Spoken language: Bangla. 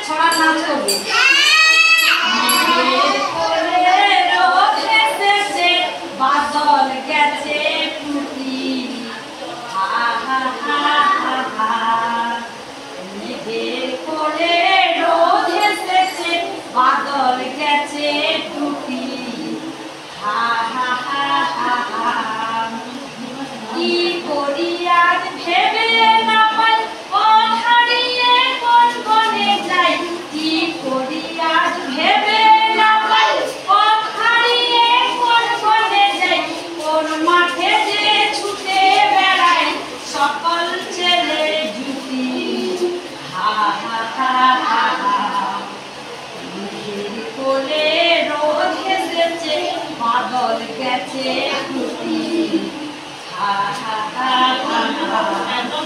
ছড়ার নাচ করবে। বাদল গেছে ফুটি, হা হা হা হা হা। মেঘের কোলে রোদ এসেছে, বাদল গেছে ফুটি, হা হা হা হা হা। কি করি আজ ভেবে না পাই, পথ হারিয়ে কোন বনে যাই। কি করি আজ ভেবে না পাই, পথ হারিয়ে কোন বনে যাই। কোন মাঠে যে ছুটে বেড়াই সকল ছেলে জুটি, হা হা হা হা হা। মেঘের কোলে রোদ এসেছে, বাদল গেছে ফুটি, হা হা হা হা হা।